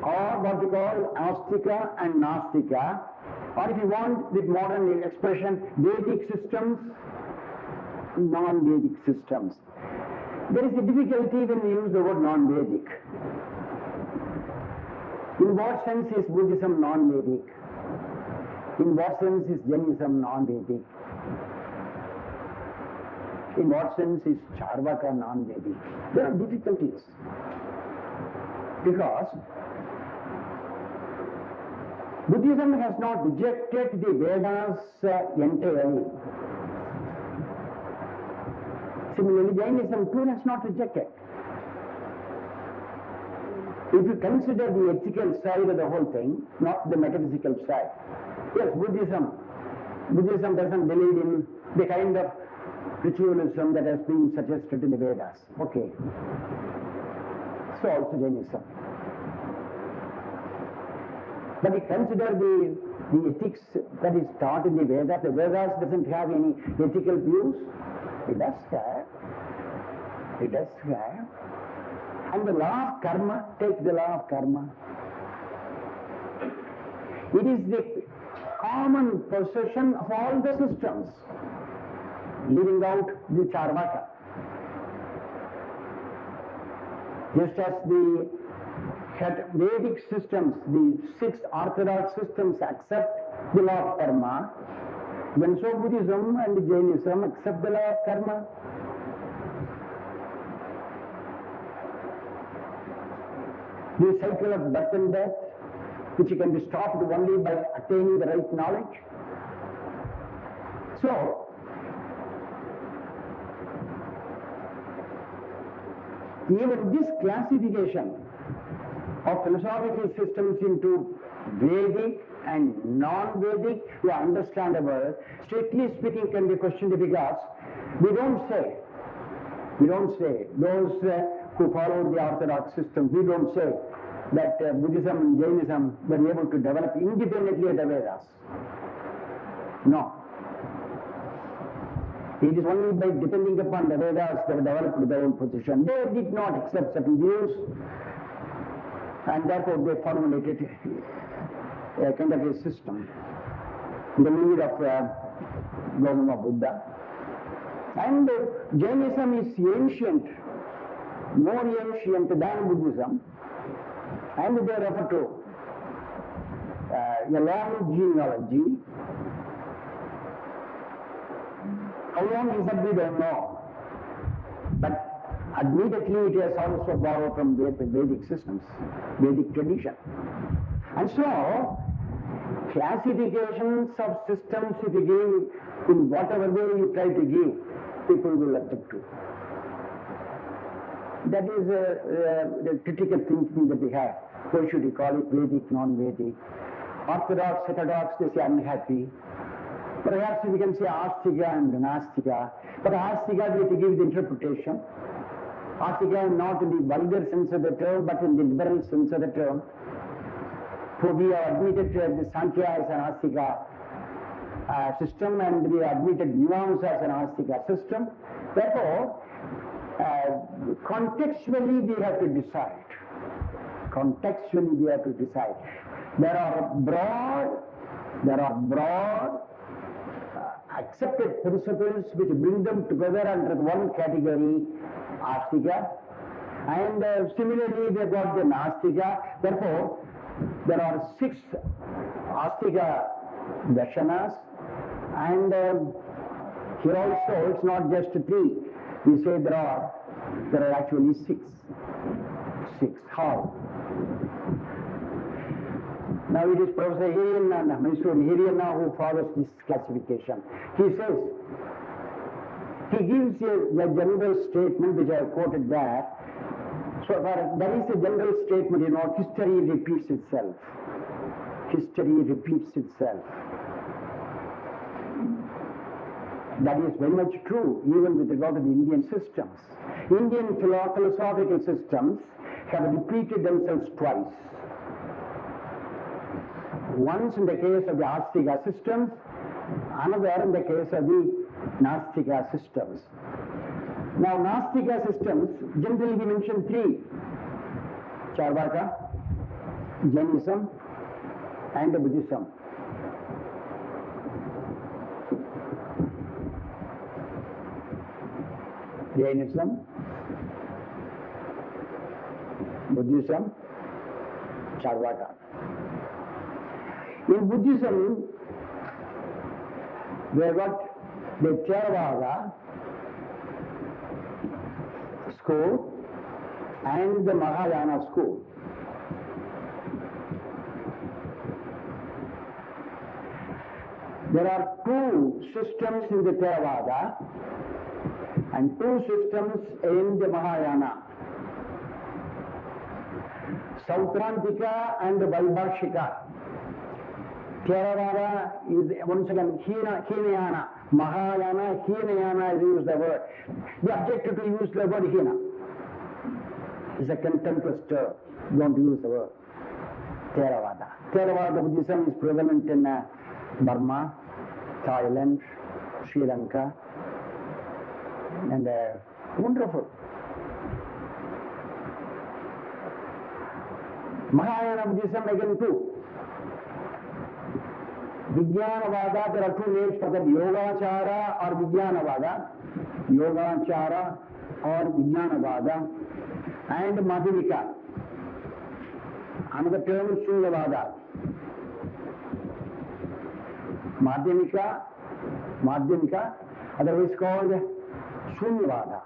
or what we call Astika and Nastika, or if you want with modern expression, Vedic systems, non-Vedic systems. There is a difficulty when we use the word non-Vedic. In what sense is Buddhism non-Vedic? In what sense is Jainism non-Vedic? In what sense is Charvaka non-Vedic? There are difficulties. Because Buddhism has not rejected the Vedas entirely. Similarly, Jainism too has not rejected. If you consider the ethical side of the whole thing, not the metaphysical side, yes, Buddhism doesn't believe in the kind of ritualism that has been suggested in the Vedas. Okay. So also Jainism. But we consider the ethics that is taught in the Vedas. The Vedas doesn't have any ethical views. It does have. It does have. And the law of karma, take the law of karma. It is the common possession of all the systems, leaving out the Charvaka. Just as the Vedic systems, the 6 orthodox systems accept the law of karma, when so Buddhism and Jainism accept the law of karma. The cycle of birth and death, which can be stopped only by attaining the right knowledge. So, even this classification of philosophical systems into Vedic and non-Vedic, we are understandable. Strictly speaking, can be questioned because we don't say those who follow the orthodox system, we don't say that Buddhism and Jainism were able to develop independently of the Vedas. No. It is only by depending upon the Vedas that they developed their own position. They did not accept certain views, and therefore they formulated a kind of a system in the lead of Gautama Buddha. And Jainism is ancient, more ancient than Buddhism, and they refer to a long genealogy. How long is that we don't know, but admittedly it has also borrowed from Vedic systems, Vedic tradition. And so, classifications of systems, if you give in whatever way you try to give, people will object to. That is the critical thinking that we have. Why should you call it Vedic, non-Vedic? Orthodox, heterodox, they say unhappy. Perhaps we can say Astika and Nastika. But Astika, we have to give the interpretation. Astika not in the vulgar sense of the term, but in the liberal sense of the term. So we have admitted the Sankhya as an Astika system, and we have admitted Nuance as an Astika system. Therefore, Contextually we have to decide. Contextually we have to decide. There are broad accepted principles which bring them together under one category, Astika, and similarly they got the Nastika. Therefore, there are 6 Astika Darshanas, and here also it's not just 3. We say there are actually 6. How? Now it is Professor Hiriyanna who follows this classification. He says, he gives a general statement which I have quoted there. So that is a general statement, history repeats itself. History repeats itself. That is very much true even with regard to the Indian systems. Indian philosophical systems have repeated themselves twice. Once in the case of the Astika systems, another in the case of the Nastika systems. Now, Nastika systems, generally we mention 3. Charvaka, Jainism, and Buddhism. Jainism, Buddhism, Charvaka. In Buddhism, we have got the Theravada school and the Mahayana school. There are 2 systems in the Theravada and 2 systems in the Mahayana. Sautrantika and Vaibhashika. Theravada is once again Hinayana. Mahayana, Hinayana is used the word. The objective to use the word Hina. It's a contemptuous term. Don't use the word Theravada. Theravada Buddhism is prevalent in Burma, Thailand, Sri Lanka, and wonderful. Mahayana Buddhism again too. Vijnanavada, there are 2 names for that, Yogachara or Vijnanavada. Yogachara or Vijnanavada. And Madhyamika. Another term is Shunyavada. Madhyamika, otherwise called Shunyavada.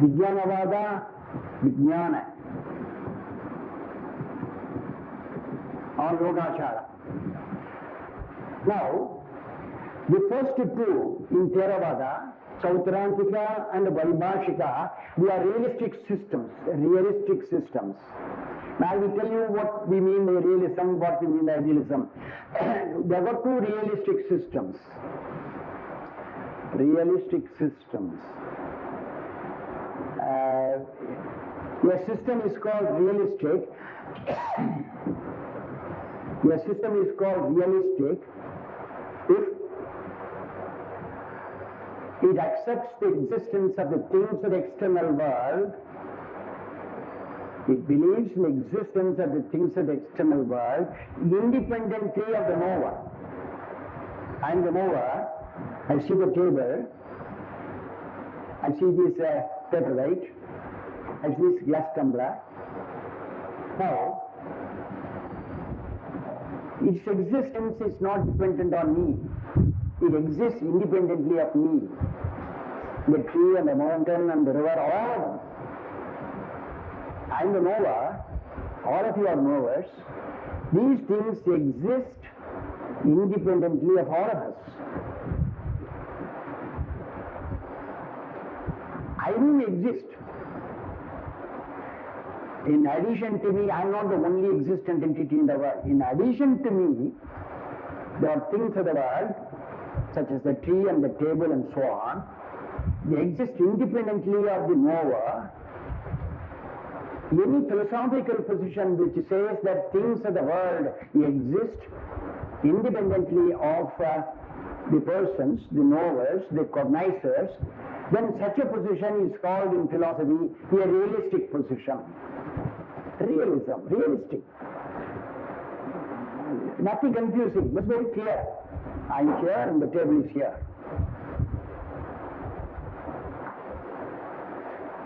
Vijnanavada, Vijnana. Or Yogachara. Now, the first 2 in Theravada, Sautrantika and Vaibhashika, they are realistic systems. Now I will tell you what we mean by realism, what we mean by idealism. There were 2 realistic systems. A system is called realistic. If it accepts the existence of the things of the external world, it believes in the existence of the things of the external world independently of the knower. I am the knower, I see the table, I see this paperweight, I see this glass tumbler. Now, its existence is not dependent on me. It exists independently of me. The tree and the mountain and the river, all of them. I am the knower, all of you are knowers. These things exist independently of all of us. I do exist. In addition to me, I am not the only existent entity in the world. In addition to me, there are things of the world, such as the tree and the table and so on. They exist independently of the knower. Any philosophical position which says that things of the world exist independently of the persons, the knowers, the cognizers, then such a position is called in philosophy a realistic position. Realism, realistic. Nothing confusing, but very clear. I'm here and the table is here.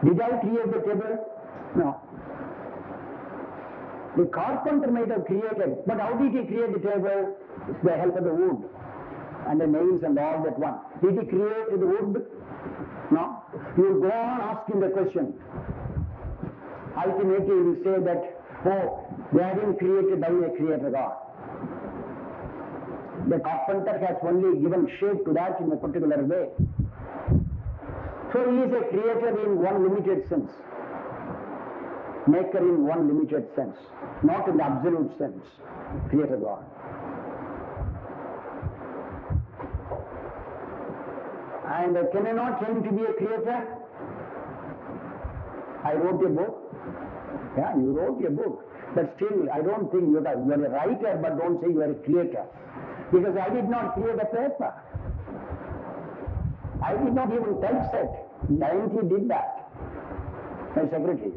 Did I create the table? No. The carpenter might have created, but how did he create the table? With the help of the wood and the nails and all that one. Did he create the wood? No. You go on asking the question. Ultimately you will say that, oh, they have been created by a creator God. The carpenter has only given shape to that in a particular way. So he is a creator in one limited sense. Maker in one limited sense. Not in the absolute sense. Creator God. And can I not claim to be a creator? I wrote a book. Yeah, you wrote a book. But still, I don't think you are a writer, but don't say you are a creator. Because I did not create a paper. I did not even typeset. He did that. My secretary.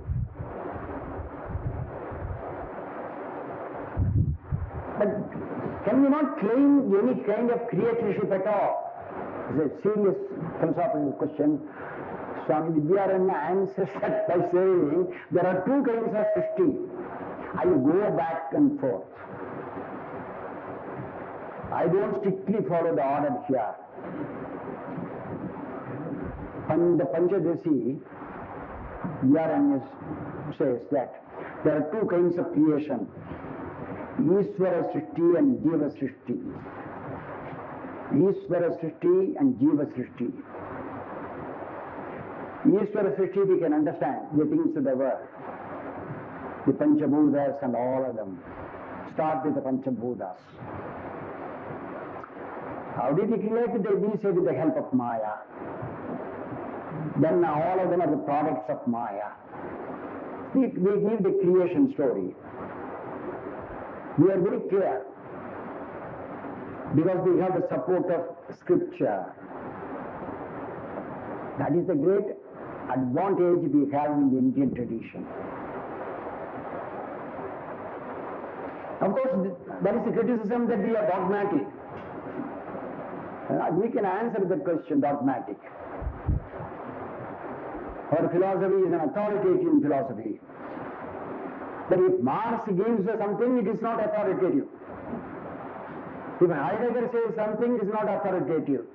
But can we not claim any kind of creatorship at all? It's a serious philosophical question. Swami Vidyaranya answers that by saying there are two kinds of Srishti. I go back and forth. I don't strictly follow the order here. And the Panchadasi, Vidyaranya says that there are two kinds of creation. Ishvara Srishti and Jiva Srishti. Ishvara Srishti and Jiva Srishti. Ishvara Srishti we can understand, the things of the world. The Panchabhutas and all of them. Start with the Panchabhutas. How did he create it? We say with the help of Maya. Then all of them are the products of Maya. We give the creation story. We are very clear. Because we have the support of scripture. That is the great advantage we have in the Indian tradition. Of course, that is a criticism that we are dogmatic. We can answer the question dogmatic. Our philosophy is an authoritative philosophy. But if Marx gives us something, it is not authoritative. If Heidegger says something, it is not authoritative.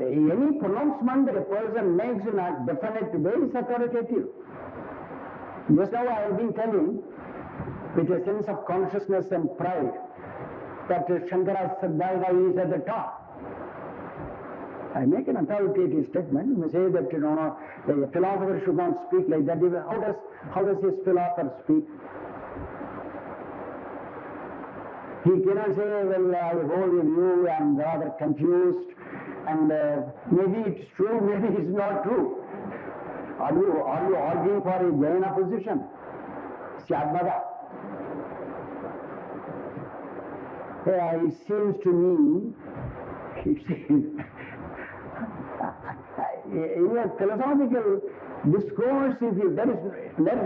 Any pronouncement that a person makes in a definite way is authoritative. Just now I have been telling, with a sense of consciousness and pride, that Shankara's Siddhartha is at the top. I make an authoritative statement. You say that a philosopher should not speak like that. How does his philosopher speak? He cannot say, well, I hold a view, I am rather confused, and maybe it's true, maybe it's not true. Are you arguing for a Jaina position? Syadmada. It seems to me, in a philosophical discourse, there is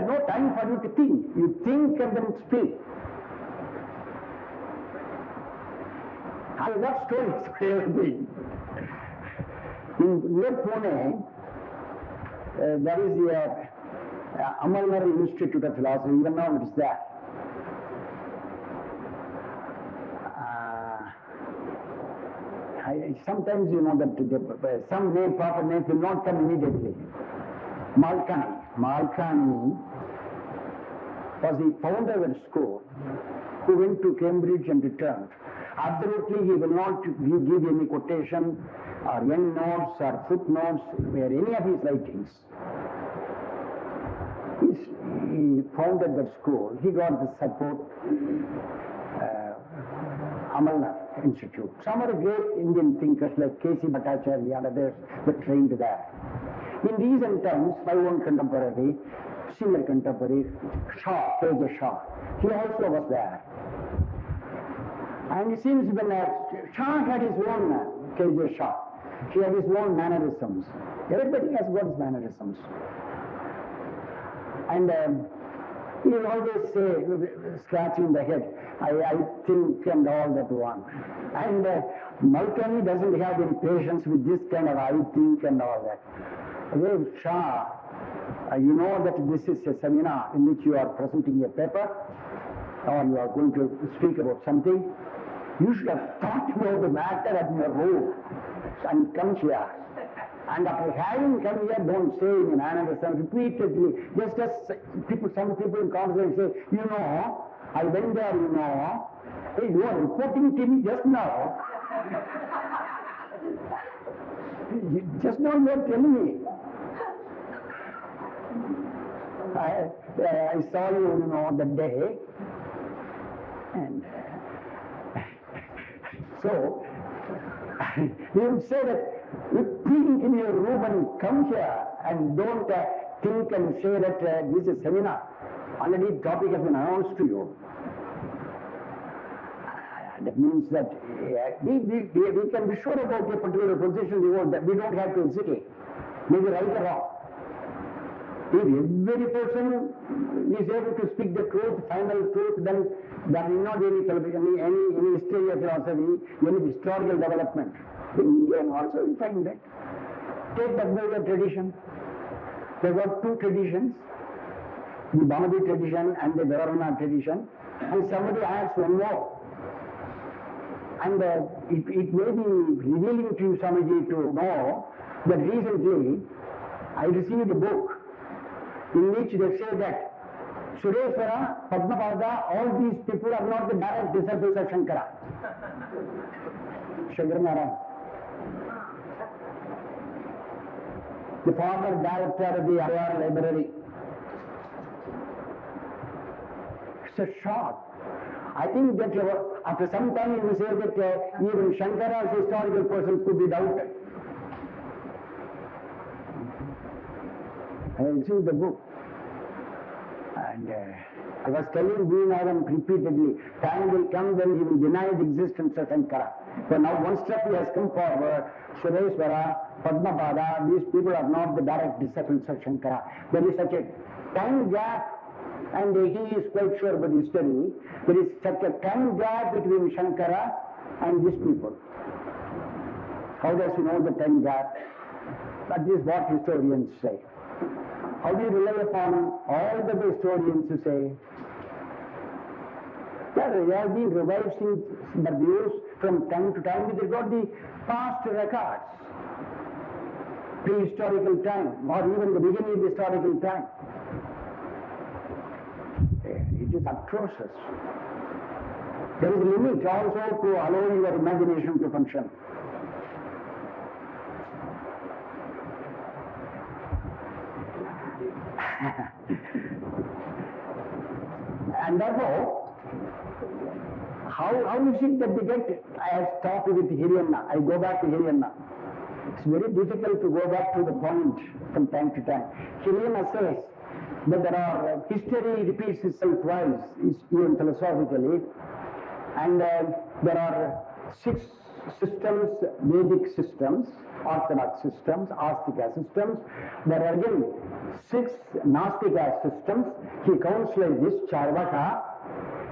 no time for you to think. You think and then speak. I love stories for everything. In near Pune, there is the Amalner Institute of Philosophy, even now it is there. Sometimes that some name, proper name will not come immediately. Malkani was the founder of the school who went to Cambridge and returned. Absolutely, he will not give any quotation or endnotes or footnotes or any of his writings. He founded that school. He got the support. Amalner Institute. Some are great Indian thinkers like K.C. Bhattacharya and others were trained there. In recent times, my own contemporary, senior contemporary, Shah, Teja Shah, he also was there. And it seems when Shah had his own, KJ Shah, he had his own mannerisms. Everybody has got his mannerisms. And he will always say, scratching the head, I think and all that one. And Malkani doesn't have any patience with this kind of I think and all that. Well, Shah, you know that this is a seminar in which you are presenting a paper or you are going to speak about something. You should have thought about the matter at your room and come here. And after having come here, don't say in an mannerism repeatedly. Just as some people in conversation say, you know, I went there, you know. Hey, you are reporting to me just now. Just now you are telling me. I saw you, you know, that day. And so, you would say that you think in your room and come here and don't think and say that this is a seminar. Already the topic has been announced to you. That means that we can be sure about a particular position that we don't have to hesitate, maybe right or wrong. If every person is able to speak the truth, final truth, then there is not any history of philosophy, any historical development. In India also we find that. Take the Advaita tradition. There were two traditions, the Bhakti tradition and the Darshana tradition, and somebody adds one more. And it may be revealing to you, Swamiji, to know that recently I received a book in which they say that Sureshwara, Padmapada, all these people are not the direct disciples of Shankara. Shankaranarayan, the former director of the Adyar Library. It's a shock. I think that after some time you will say that even Shankara's historical person could be doubted. I received the book. And I was telling Vinayam repeatedly, time will come when he will deny the existence of Shankara. So now one step he has come forward, Sureshwara, Padmapada, these people are not the direct disciples of Shankara. There is such a time gap, and he is quite sure about history, there is such a time gap between Shankara and these people. How does he know the time gap? That is what historians say. How do you rely upon all the historians who say that they have been revising the views from time to time with regard to the past records, prehistorical time, or even the beginning of the historical time? It is atrocious. There is a limit also to allow your imagination to function. And therefore, how is it that they get? I have talked with Hiryanna. I go back to Hiryanna. It's very difficult to go back to the point from time to time. Hiryanna says that there are history repeats itself twice, even philosophically, and there are 6 systems, Vedic systems, Orthodox systems, Astika systems. There are again 6 Nastika systems. He counts like this, Charvaka.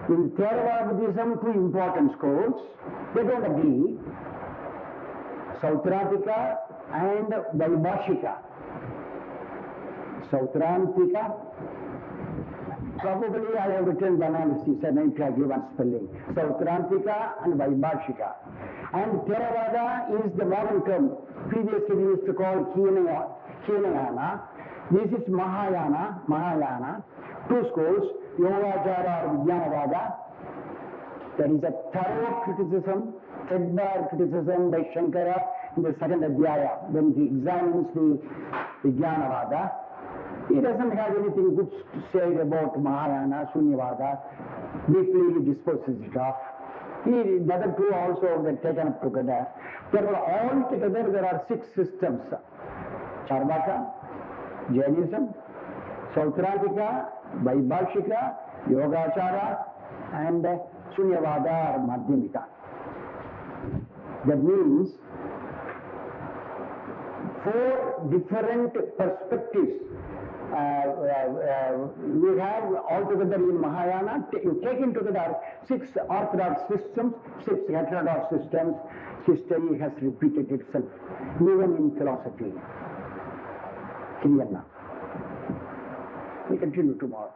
In Theravada Buddhism, 2 important schools. They don't agree. Sautrantika and Vaibhashika. Sautrantika. Probably I have written the analysis and I have given spelling. Sautrantika and Vaibhashika. And Theravada is the modern term. Previously we used to call Hinayana. This is Mahayana. 2 schools, Yogachara or Vijnanavada. There is a thorough criticism, threadbare criticism by Shankara in the 2nd Adhyaya when he examines the Vijnanavada. He doesn't have anything good to say about Mahayana, Sunyavada. Briefly he disposes it off. The other 2 also were taken up together. Therefore, all together there are 6 systems. Charvaka, Jainism, Sautrantika, Vaibhashika, Yogachara, and Shunyavada or Madhyamika. That means 4 different perspectives we have altogether in Mahayana. You take into together 6 orthodox systems, 6 heterodox systems. History has repeated itself, even in philosophy. Clear now. We continue tomorrow.